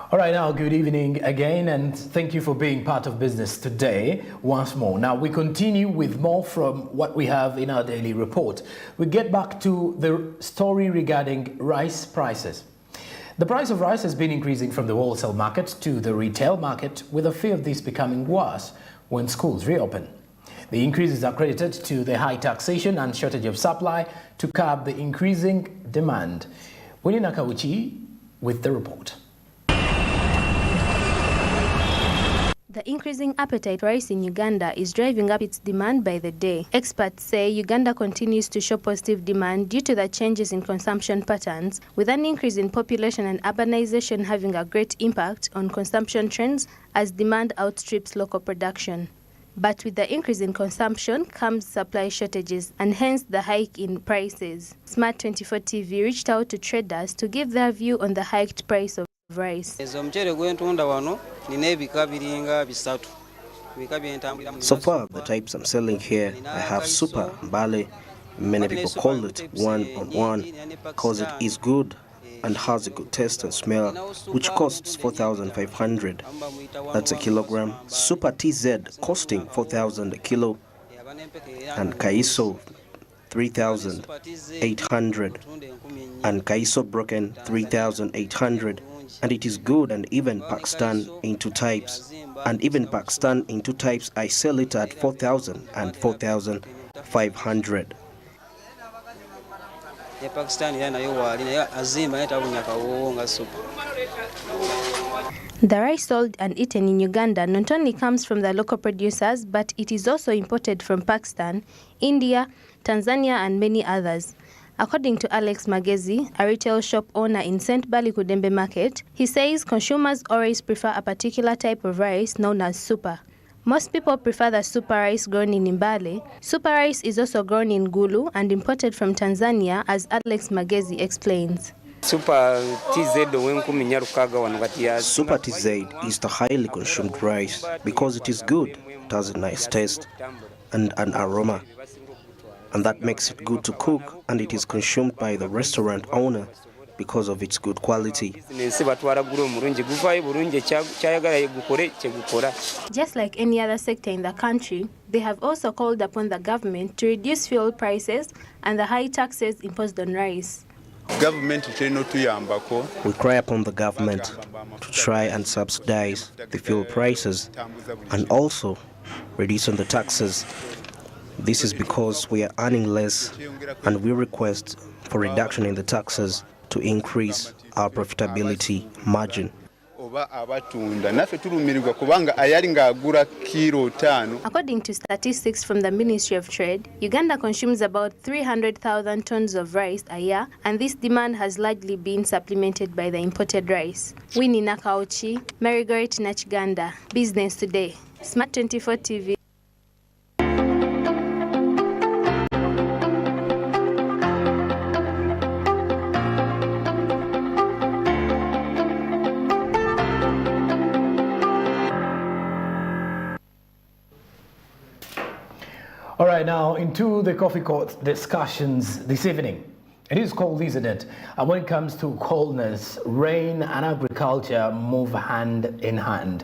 All right, now, good evening again, and thank you for being part of business today once more. Now, we continue with more from what we have in our daily report. We get back to the story regarding rice prices. The price of rice has been increasing from the wholesale market to the retail market, with a fear of this becoming worse when schools reopen. The increases are credited to the high taxation and shortage of supply to curb the increasing demand. Winnie Nakauchi with the report. The increasing appetite for rice in Uganda is driving up its demand by the day. Experts say Uganda continues to show positive demand due to the changes in consumption patterns, with an increase in population and urbanization having a great impact on consumption trends as demand outstrips local production. But with the increase in consumption comes supply shortages and hence the hike in prices. Smart 24 TV reached out to traders to give their view on the hiked price of rice. So far, the types I'm selling here, I have Super, Mbale. Many people call it one-on-one because it is good and has a good taste and smell, which costs 4,500. That's a kilogram. Super TZ costing 4,000 a kilo, and Kaiso 3,800, and Kaiso broken 3,800. And it is good. And even Pakistan in two types. And even Pakistan in two types, I sell it at 4,000 and 4,500. The rice sold and eaten in Uganda not only comes from the local producers, but it is also imported from Pakistan, India, Tanzania, and many others. According to Alex Magezi, a retail shop owner in St. Bali Kudembe Market, he says consumers always prefer a particular type of rice known as Super. Most people prefer the Super rice grown in Mbale. Super rice is also grown in Gulu and imported from Tanzania, as Alex Magezi explains. Super TZ is the highly consumed rice because it is good, it has a nice taste and an aroma. And that makes it good to cook, and it is consumed by the restaurant owner because of its good quality. Just like any other sector in the country, they have also called upon the government to reduce fuel prices and the high taxes imposed on rice. We cry upon the government to try and subsidize the fuel prices and also reduce on the taxes. This is because we are earning less, and we request for reduction in the taxes to increase our profitability margin. According to statistics from the Ministry of Trade, Uganda consumes about 300,000 tons of rice a year, and this demand has largely been supplemented by the imported rice. Winnie Nakauchi, Margaret Nachiganda, Business Today, Smart 24 TV. All right, now into the coffee court discussions this evening. It is cold, isn't it? And when it comes to coldness, rain and agriculture move hand in hand.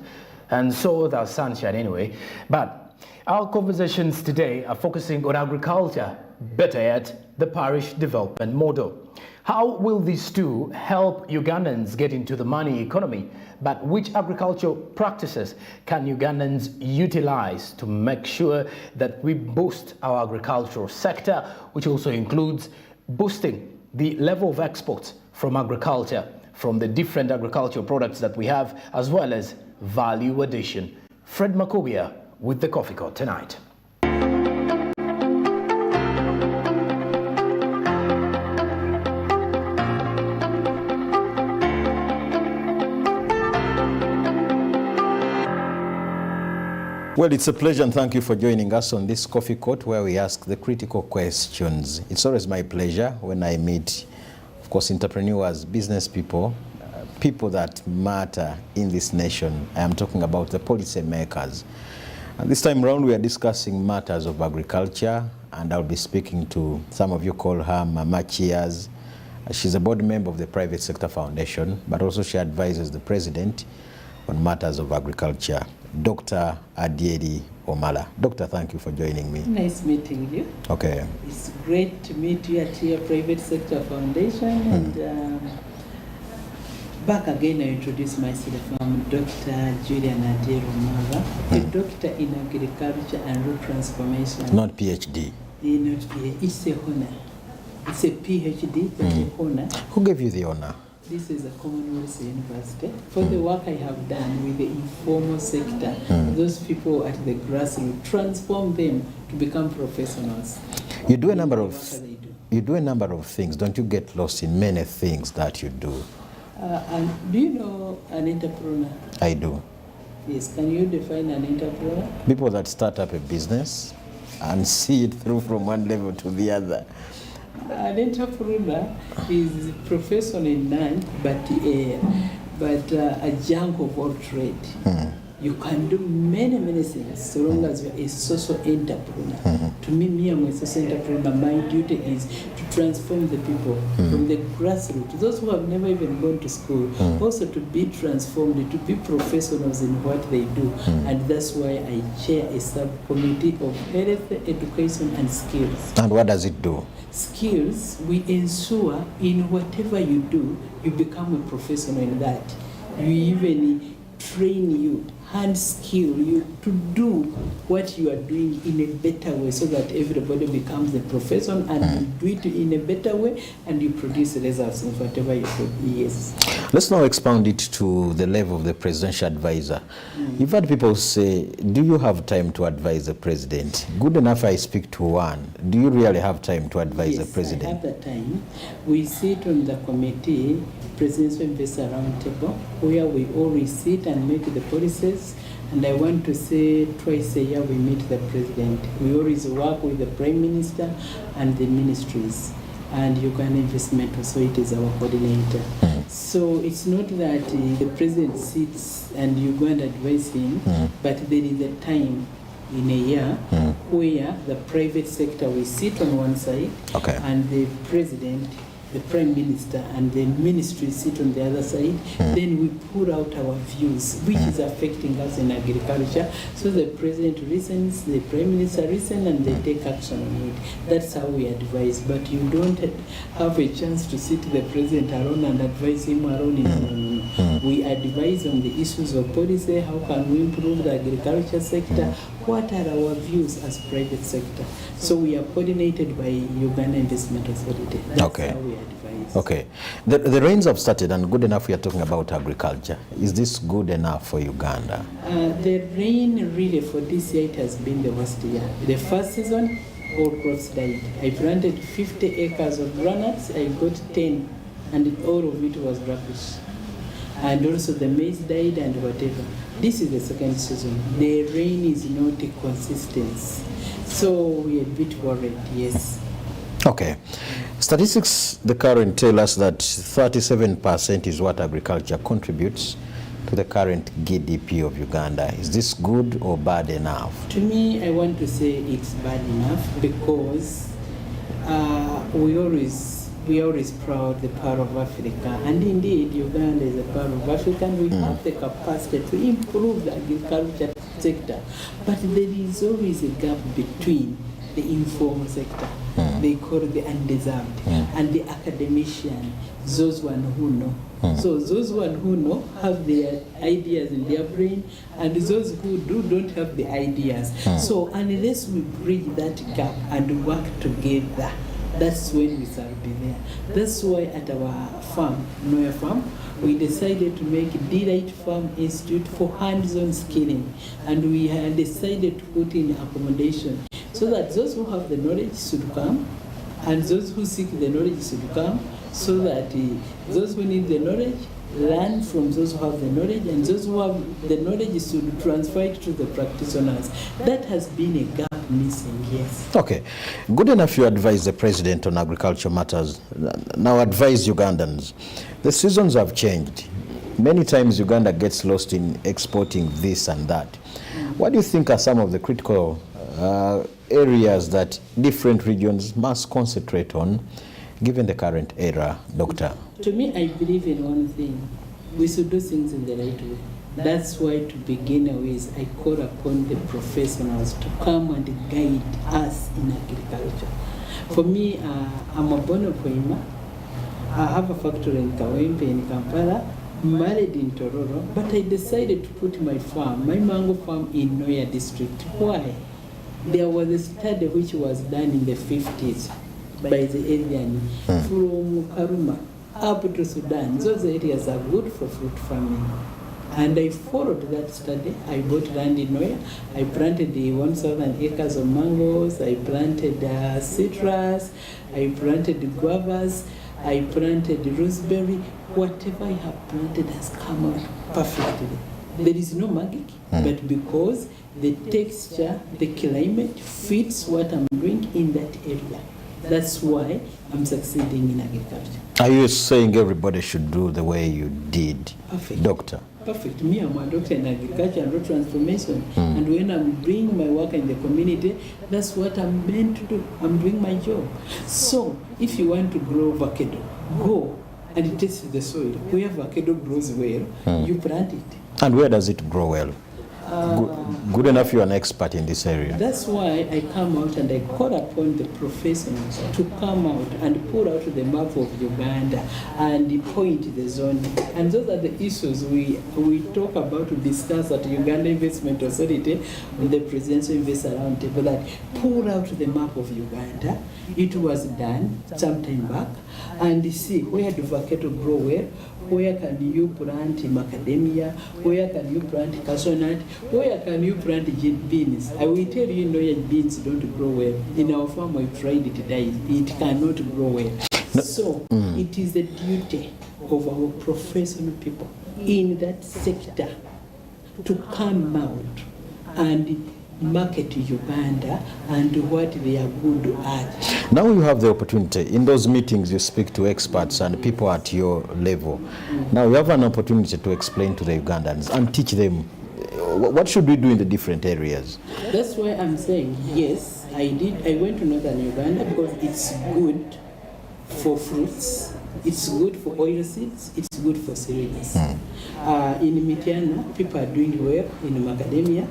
And so does sunshine anyway. But our conversations today are focusing on agriculture, better yet, the parish development model. How will these two help Ugandans get into the money economy? But which agricultural practices can Ugandans utilize to make sure that we boost our agricultural sector, which also includes boosting the level of exports from agriculture, from the different agricultural products that we have, as well as value addition? Fred Makubia with the Coffee Court tonight. Well, it's a pleasure and thank you for joining us on this Coffee Court where we ask the critical questions. It's always my pleasure when I meet, of course, entrepreneurs, business people, people that matter in this nation. I am talking about the policy makers. And this time around we are discussing matters of agriculture, and I'll be speaking to some of you call her Mama Cheers, She's a board member of the Private Sector Foundation, but also she advises the president on matters of agriculture. Dr. Adieri Omala. Doctor, thank you for joining me. Nice meeting you. Okay. It's great to meet you at your Private Sector Foundation. And back again, I introduce myself. I'm Dr. Julian Adieri Omala, a doctor in agriculture and rural transformation. Not PhD. Not PhD. It's a honor. It's a PhD, but a honor. Who gave you the honor? This is a Commonwealth University. For the work I have done with the informal sector, those people at the grassroots, transform them to become professionals. You do a number of things. Don't you get lost in many things that you do? And do you know an entrepreneur? I do. Yes. Can you define an entrepreneur? People that start up a business and see it through from one level to the other. An entrepreneur is a professional in none, but a junk of all trade. You can do many things so long as you're a social entrepreneur. To me, I'm a social entrepreneur. My duty is to transform the people from the grassroots, those who have never even gone to school, also to be transformed, to be professionals in what they do. And that's why I chair a subcommittee of health, education, and skills. And what does it do? Skills, we ensure in whatever you do, you become a professional in that. We even train you, hand skill you to do what you are doing in a better way so that everybody becomes a professional and you do it in a better way and you produce results in whatever you do. Yes. Let's now expound it to the level of the presidential advisor. You've had people say, do you have time to advise the president? Good enough I speak to one. Do you really have time to advise the president? Yes, I have the time. We sit on the committee, Presidential Investor Roundtable, where we always sit and make the policies. And I want to say twice a year we meet the president. We always work with the Prime Minister and the ministries. And Uganda Investment Authority is our coordinator. So it's not that the president sits and you go and advise him, but there is a time in a year where the private sector will sit on one side and the president, the Prime Minister, and the ministry sit on the other side. Then we put out our views, which is affecting us in agriculture. So the president listens, the Prime Minister listens, and they take action on it. That's how we advise. But you don't have a chance to sit the president alone and advise him alone. No. We advise on the issues of policy. How can we improve the agriculture sector? What are our views as private sector? So we are coordinated by Uganda Investment Authority. That's how we advise. Okay. The rains have started, and good enough we are talking about agriculture. Is this good enough for Uganda? The rain really for this year, it has been the worst year. The first season, all crops died. I planted 50 acres of groundnuts. I got 10, and all of it was rubbish. And also the maize died and whatever. This is the second season. The rain is not consistent. So we are a bit worried, yes. Okay. Statistics, the current, tell us that 37% is what agriculture contributes to the current GDP of Uganda. Is this good or bad enough? To me, I want to say it's bad enough because we always proud the power of Africa, and indeed Uganda is a part of Africa, and we have the capacity to improve the agriculture sector, but there is always a gap between the informal sector, they call it the undeserved, and the academician, those one who know. So those one who know have their ideas in their brain, and those who don't have the ideas. So unless we bridge that gap and work together, that's when we shall be there. That's why at our farm, Noya Farm, we decided to make Delight Farm Institute for hands-on skilling. And we had decided to put in accommodation so that those who have the knowledge should come, and those who seek the knowledge should come, so that those who need the knowledge learn from those who have the knowledge, and those who have the knowledge should transfer it to the practitioners. That has been a gap missing, yes. Okay. Good enough you advise the president on agriculture matters. Now advise Ugandans. The seasons have changed. Many times Uganda gets lost in exporting this and that. What do you think are some of the critical areas that different regions must concentrate on given the current era, Doctor? To me, I believe in one thing. We should do things in the right way. That's why, to begin with, I call upon the professionals to come and guide us in agriculture. For me, I'm a born Poima. I have a factory in Kawempe in Kampala, married in Tororo, but I decided to put my farm, my mango farm, in Noya district. Why? There was a study which was done in the 50s by the alien from Karuma up to Sudan. Those areas are good for fruit farming. And I followed that study. I bought land in Noya. I planted the 1,000 acres of mangoes. I planted citrus. I planted guavas. I planted raspberry. Whatever I have planted has come out perfectly. There is no magic, but because the texture, the climate fits what I'm doing in that area. That's why I'm succeeding in agriculture. Are you saying everybody should do the way you did, Perfect. Doctor? Perfect. Me, I'm a doctor in agriculture and road transformation. And when I'm doing my work in the community, that's what I'm meant to do. I'm doing my job. So, if you want to grow avocado, go and test the soil. Where avocado grows well, you plant it. And where does it grow well? Good enough, you're an expert in this area. That's why I come out and I call upon the professionals to come out and pull out the map of Uganda and point the zoning. And those are the issues we talk about to discuss at Uganda Investment Authority with the Presidential Investor Roundtable, that pull out the map of Uganda. It was done some time back, and see where do avocado grow well, where can you plant macadamia, where can you plant cashew nut, where can you plant beans. I will tell you, beans don't grow well. In our farm, I tried it, it cannot grow well. So it is the duty of our professional people in that sector to come out and market Uganda and what they are good at. Now you have the opportunity. In those meetings, you speak to experts and people at your level. Now you have an opportunity to explain to the Ugandans and teach them what should we do in the different areas. That's why I'm saying, yes, I did. I went to northern Uganda because it's good for fruits, it's good for oilseeds, it's good for cereals. In Mityana, people are doing well in macadamia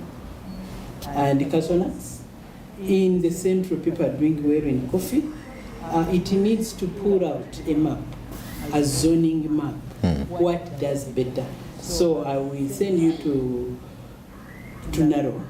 and cashew nuts. In the central, people are doing well in coffee. It needs to pull out a map, a zoning map. What does better? So I will send you to Naro.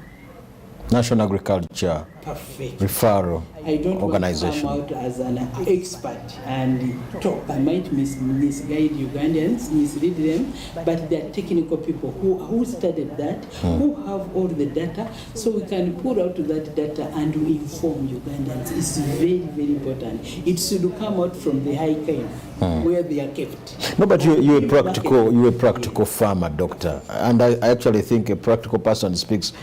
National Agriculture Perfect. Referral I don't Organization. want to come out as an expert and talk. I might misguide Ugandans, mislead them, but they are technical people who studied that, who have all the data, so we can pull out that data and we inform Ugandans. It's very, very important. It should come out from the high camp where they are kept. No, but you're a practical farmer, Doctor, and I actually think a practical person speaks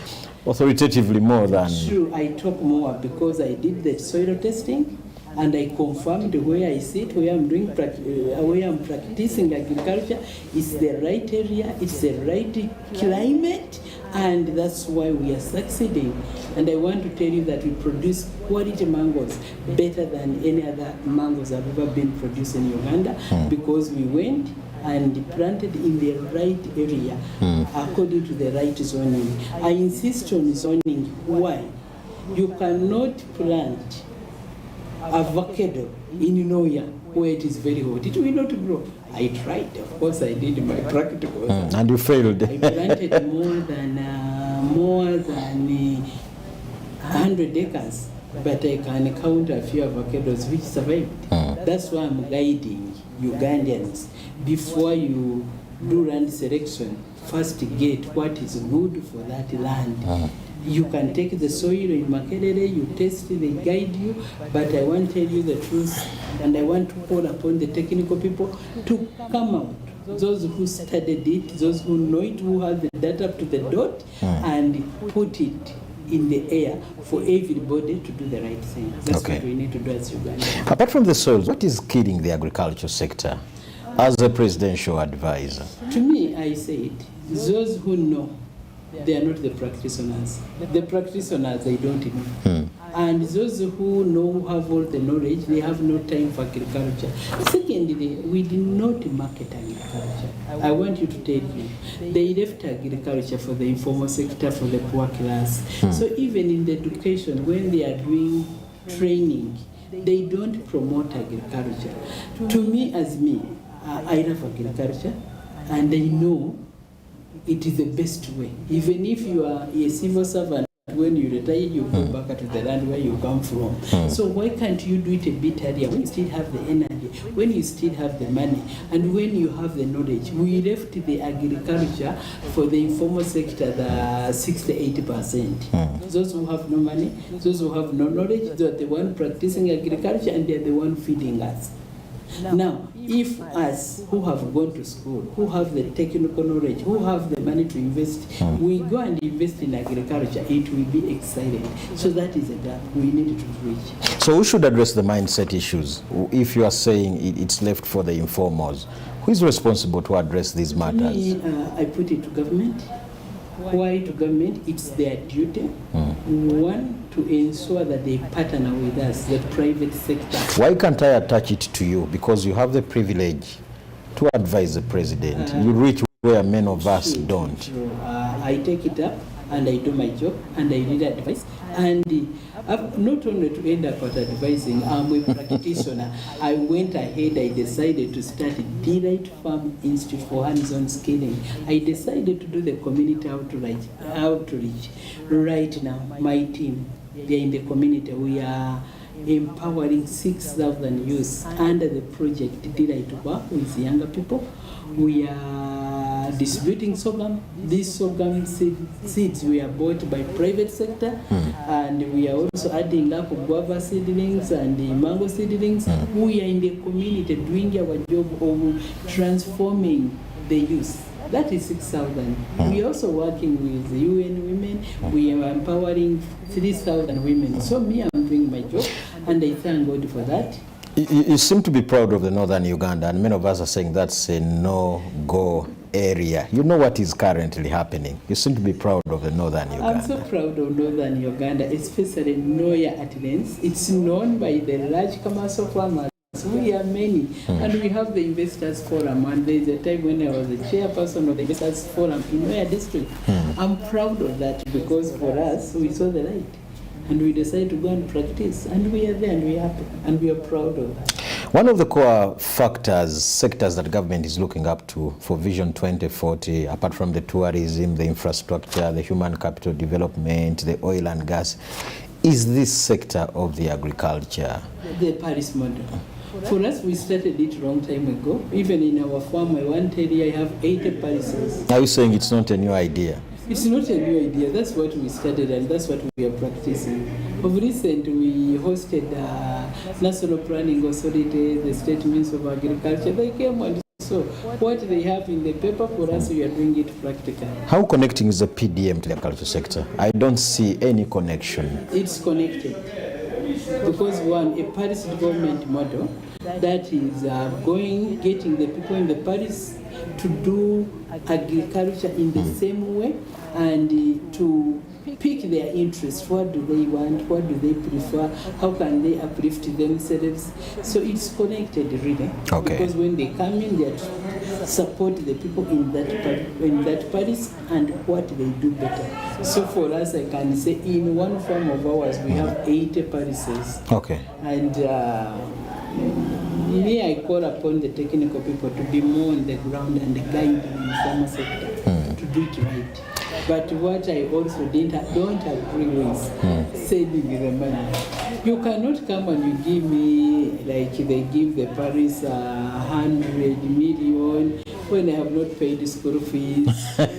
authoritatively more than... Sure, I talk more because I did the soil testing and I confirmed where I sit, where I'm doing, where I'm practicing agriculture. It's the right area, it's the right climate, and that's why we are succeeding. And I want to tell you that we produce quality mangoes better than any other mangoes that have ever been produced in Uganda because we went and planted in the right area according to the right zoning. I insist on zoning. Why? You cannot plant avocado in Noya where it is very hot. It will not grow. I tried, of course I did my practical. And you failed. I planted more than 100 acres, but I can count a few avocados which survived. That's why I'm guiding Ugandans. Before you do land selection, first get what is good for that land. You can take the soil in Makerere, you test, they guide you, but I want to tell you the truth, and I want to call upon the technical people to come out. Those who studied it, those who know it, who have the data up to the dot, and put it in the air for everybody to do the right thing. That's what we need to do as Uganda. Apart from the soils, what is killing the agriculture sector as a presidential advisor? To me, I said, those who know, they are not the practitioners. The practitioners, they don't know. And those who know, have all the knowledge, they have no time for agriculture. Secondly, we did not market agriculture. I want you to tell you, they left agriculture for the informal sector, for the poor class. So even in the education, when they are doing training, they don't promote agriculture. To me, as me, I love agriculture, and I know it is the best way. Even if you are a civil servant, when you retire, you go back to the land where you come from. So why can't you do it a bit earlier, when you still have the energy, when you still have the money, and when you have the knowledge? We left the agriculture for the informal sector, the 60–80%. Those who have no money, those who have no knowledge, they are the one practicing agriculture, and they are the one feeding us. Now, if us who have gone to school, who have the technical knowledge, who have the money to invest, we go and invest in agriculture, it will be exciting. So that is a gap we need to bridge. So who should address the mindset issues? If you are saying it's left for the informals, who is responsible to address these matters? Me, I put it to government. Why to government? It's their duty. One, to ensure that they partner with us, the private sector. Why can't I attach it to you? Because you have the privilege to advise the president. You reach where many of us don't. So, I take it up and I do my job and I need advice. And not only to end up at advising, I'm a practitioner. I went ahead, I decided to start a Delight Farm Institute for hands-on skilling. I decided to do the community outreach. Right now, my team, they're in the community. We are empowering 6,000 youth under the project Delight Work with younger people. We are distributing sorghum. These sorghum seeds were bought by private sector, and we are also adding up guava seedlings and the mango seedlings. We are in the community doing our job of transforming the youth. That is 6,000. We are also working with UN Women. We are empowering 3,000 women. So me, I'm doing my job, and I thank God for that. You seem to be proud of the northern Uganda, and many of us are saying that's a no-go area. You know what is currently happening. You seem to be proud of the northern Uganda. I'm so proud of northern Uganda, especially Noya Atlantis. It's known by the large commercial farmers. We are many, and we have the Investors Forum, and there is a time when I was the chairperson of the Investors Forum in Noya District. I'm proud of that, because for us, we saw the light. And we decided to go and practice, and we are there, and we are happy, and we are proud of that. One of the core sectors that government is looking up to for Vision 2040, apart from the tourism, the infrastructure, the human capital development, the oil and gas, is this sector of the agriculture. The Paris model. For us, we started it a long time ago. Even in our farm, I want to tell you, I have 80 parises. Are you saying it's not a new idea? It's not a new idea. That's what we started, and that's what we are practicing. Of recent, we hosted National Planning Authority, the State Ministry of Agriculture. They came and saw what they have in the paper. For us, we are doing it practically. How connecting is the PDM to the agriculture sector? I don't see any connection. It's connected. Because one, a Paris development model that is getting the people in the Paris to do agriculture in the same way, and to pick their interest. What do they want? What do they prefer? How can they uplift themselves? So it's connected, really. Okay. Because when they come in, they support the people in that Paris and what they do better. So for us, I can say in one farm of ours, we have 80 parises. Okay. And me, I call upon the technical people to be more on the ground and guide the informal sector to do it right. But what I also don't agree with, saving the money. You cannot come and you give me, like they give the Paris 100 million when I have not paid school fees.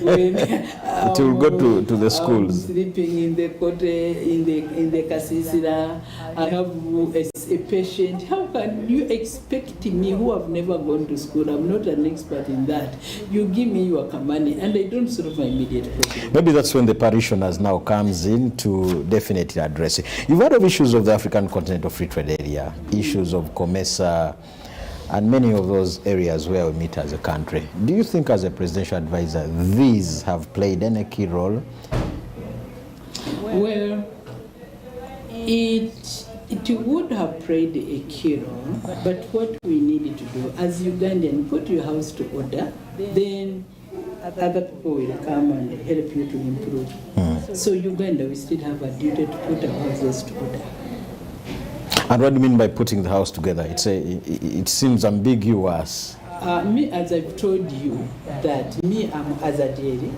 When it will go to the schools. I'm sleeping in the cote, in the Kasisira. I have a patient. How can you expect me, who have never gone to school? I'm not an expert in that. You give me your money, and I don't solve my immediate problem. Maybe that's when the parishioners now comes in to definitely address it. You've heard of issues of the African Continental Free Trade Area, issues of COMESA, and many of those areas where we meet as a country. Do you think, as a presidential advisor, these have played any key role? Well, It would have played a key role, but what we need to do as Ugandan, put your house to order, then other people will come and help you to improve. So Uganda, we still have a duty to put our houses to order. And what do you mean by putting the house together? It seems ambiguous. Me, as I've told you, that I'm as a dairy.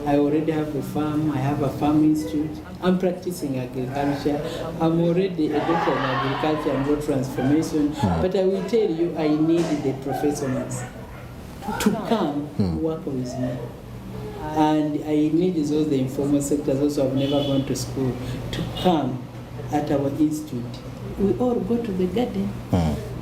I already have a farm. I have a farm institute. I'm practicing agriculture. I'm already a doctor in agriculture and road transformation. But I will tell you, I need the professionals to come work with me. And I need also the informal sectors also have never gone to school to come at our institute. We all go to the garden.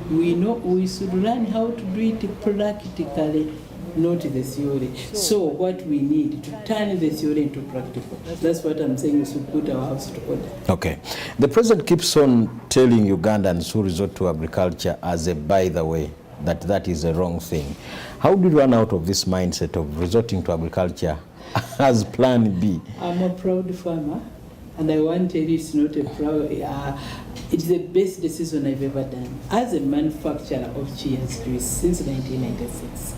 We know we should learn how to do it practically, not the theory. So what we need to turn the theory into practical. That's what I'm saying, we should put our house to order. Okay. The president keeps on telling Ugandans who resort to agriculture as a by the way, that is a wrong thing. How do you run out of this mindset of resorting to agriculture as plan B? I'm a proud farmer, and I want to tell you it's not a proud, it's the best decision I've ever done. As a manufacturer of Cheers juice since 1996,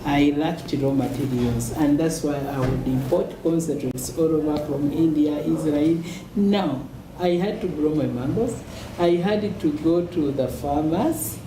I lacked raw materials, and that's why I would import concentrates all over from India, Israel. Now, I had to grow my mangoes. I had to go to the farmers,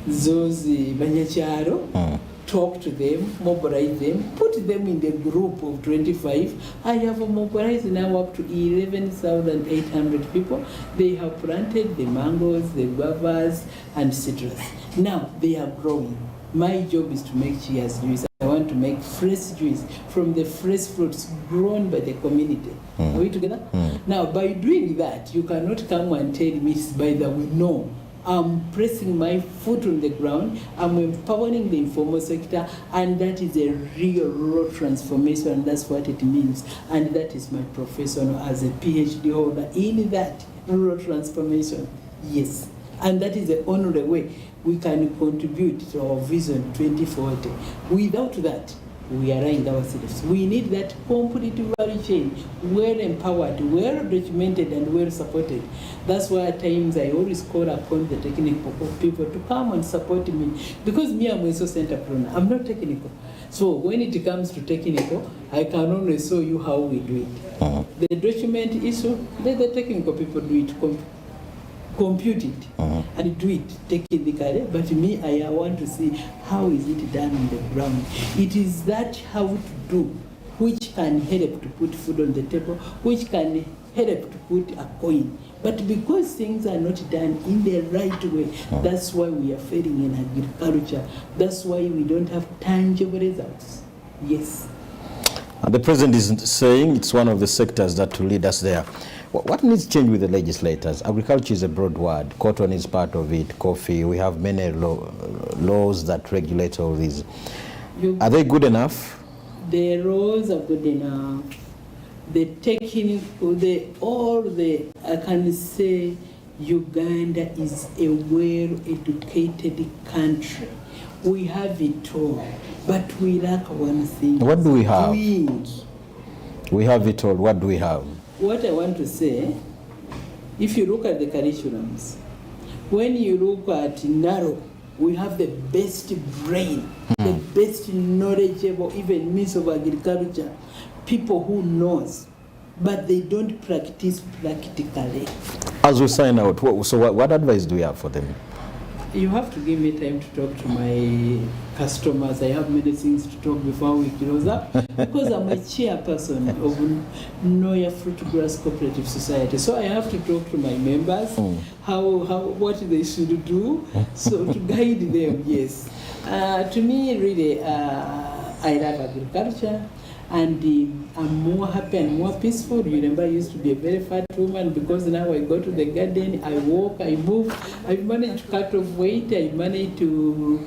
those Banyacharo, talk to them, mobilize them, put them in the group of 25. I have mobilized now up to 11,800 people. They have planted the mangoes, the guavas, and citrus. Now, they are growing. My job is to make Cheers juice. I want to make fresh juice from the fresh fruits grown by the community. Are we together? Now, by doing that, you cannot come and tell me it's by the way. No. I'm pressing my foot on the ground. I'm empowering the informal sector, and that is a real rural transformation, and that's what it means. And that is my profession as a PhD holder in that rural transformation. Yes. And that is the only way we can contribute to our vision 2040. Without that, we are lying ourselves. We need that complete value chain, well empowered, well documented, and well supported. That's why at times I always call upon the technical people to come and support me, because me, I'm a social entrepreneur. I'm not technical. So when it comes to technical, I can only show you how we do it. The document issue, let the technical people do it. Compute it and do it technically, but me, I want to see how is it done on the ground. It is that how to do which can help to put food on the table, which can help to put a coin. But because things are not done in the right way, that's why we are failing in agriculture. That's why we don't have tangible results. Yes. And the president is saying it's one of the sectors that will lead us there. What needs change with the legislators? Agriculture is a broad word. Cotton is part of it. Coffee. We have many laws that regulate all these. Are they good enough? The laws are good enough. The technical, I can say Uganda is a well-educated country. We have it all, but we lack one thing. What do we have? Doing. We have it all. What do we have? What I want to say, if you look at the curriculums, when you look at Naro, we have the best brain, the best knowledgeable, even means of agriculture, people who knows, but they don't practice practically. As we sign out, so what advice do you have for them? You have to give me time to talk to my customers. I have many things to talk before we close up, because I'm a chairperson of Noya Fruitgrass Cooperative Society. So I have to talk to my members, what they should do, so to guide them, yes. To me, really, I love agriculture, and I'm more happy and more peaceful. You remember, I used to be a very fat woman, because now I go to the garden, I walk, I move. I've managed to cut off weight. I've managed to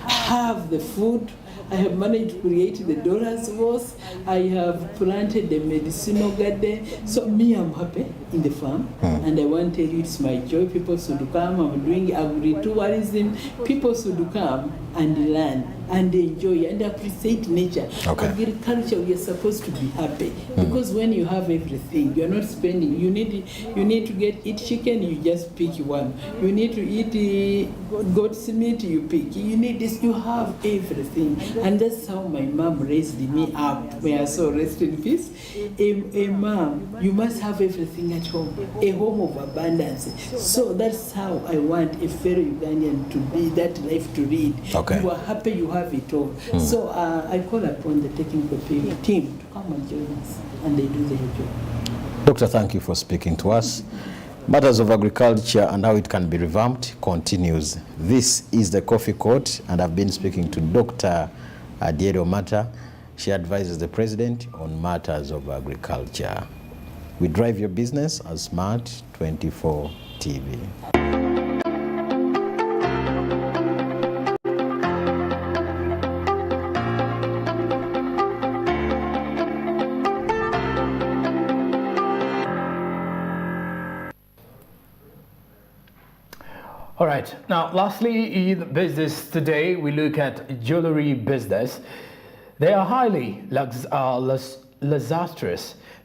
have the food. I have managed to create the dollars worth. I have planted the medicinal garden. So me, I'm happy in the farm, and I want to tell you it's my joy. People should come. I'm doing agri-tourism. People should come and learn. and enjoy and appreciate nature. Okay. Agriculture, we are supposed to be happy because when you have everything, you are not spending. You need to eat chicken, you just pick one. You need to eat goat's meat, you pick. You need this, you have everything. And that's how my mom raised me up. May I so rest in peace. A mom, you must have everything at home, a home of abundance. So that's how I want a fellow Ugandan to be, that life to lead. Okay. You are happy, you have it all. So I call upon the technical team to come and join us, and they do their job. Doctor, thank you for speaking to us. Matters of agriculture and how it can be revamped continues. This is the Coffee Court, and I've been speaking to Dr. Adiero Mata. She advises the president on matters of agriculture. We drive your business as Smart 24 TV. All right. Now, lastly, in business today, we look at jewelry business. They are highly lustrous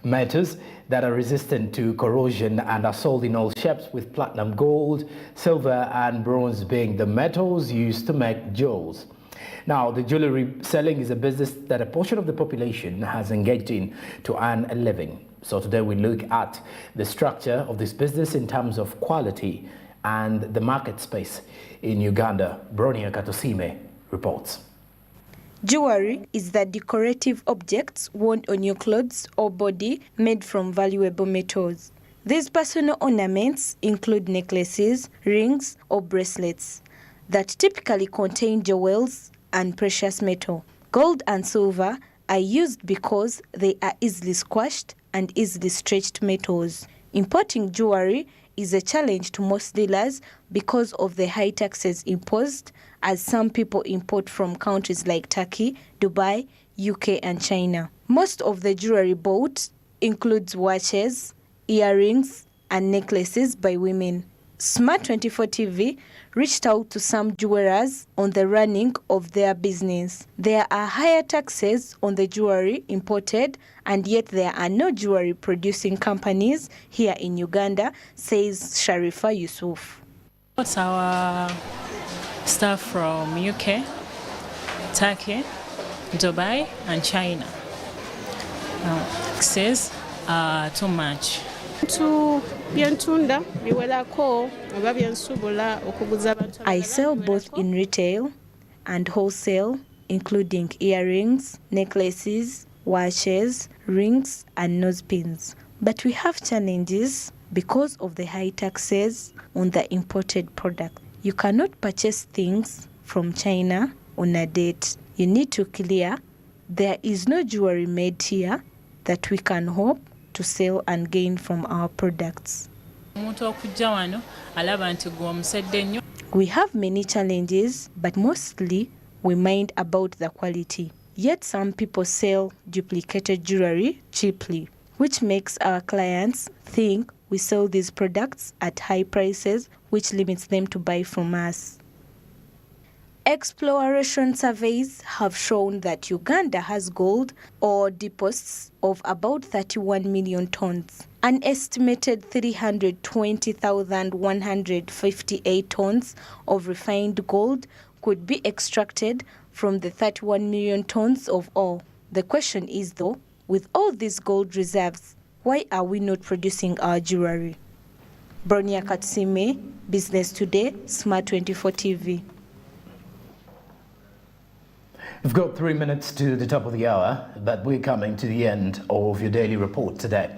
metals that are resistant to corrosion and are sold in all shapes, with platinum, gold, silver, and bronze being the metals used to make jewels. Now, the jewelry selling is a business that a portion of the population has engaged in to earn a living. So today we look at the structure of this business in terms of quality and the market space in Uganda. Bronia Katosime reports. Jewelry is the decorative objects worn on your clothes or body made from valuable metals. These personal ornaments include necklaces, rings, or bracelets that typically contain jewels and precious metal. Gold and silver are used because they are easily squashed and easily stretched metals. Importing jewelry is a challenge to most dealers because of the high taxes imposed, as some people import from countries like Turkey, Dubai, UK, and China. Most of the jewelry bought includes watches, earrings, and necklaces by women. Smart 24 TV reached out to some jewelers on the running of their business. There are higher taxes on the jewelry imported, and yet there are no jewelry producing companies here in Uganda, says Sharifa Yusuf. What's our stuff from UK, Turkey, Dubai, and China? Taxes are too much. I sell both in retail and wholesale, including earrings, necklaces, watches, rings, and nose pins. But we have challenges because of the high taxes on the imported product. You cannot purchase things from China on a date. You need to clear. There is no jewelry made here that we can hope to sell and gain from our products. We have many challenges, but mostly we mind about the quality. Yet some people sell duplicated jewelry cheaply, which makes our clients think we sell these products at high prices, which limits them to buy from us. Exploration surveys have shown that Uganda has gold ore deposits of about 31 million tons. An estimated 320,158 tons of refined gold could be extracted from the 31 million tons of ore. The question is, though, with all these gold reserves, why are we not producing our jewelry? Bronia Katsime, Business Today, Smart 24 TV. We've got 3 minutes to the top of the hour, but we're coming to the end of your daily report today.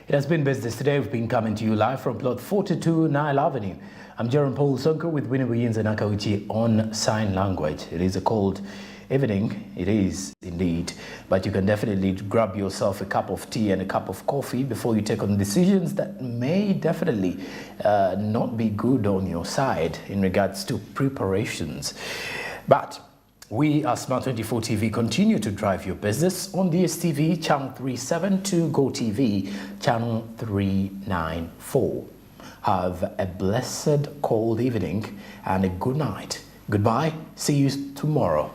It has been Business Today. We've been coming to you live from plot 42 Nile Avenue. I'm Jerome Paul Sonko with Winnie Williams and Nakauchi on sign language. It is a cold evening. It is indeed, but you can definitely grab yourself a cup of tea and a cup of coffee before you take on decisions that may definitely not be good on your side in regards to preparations. But we, as Smart 24 TV, continue to drive your business on DSTV channel 372, GoTV channel 394. Have a blessed cold evening and a good night. Goodbye. See you tomorrow.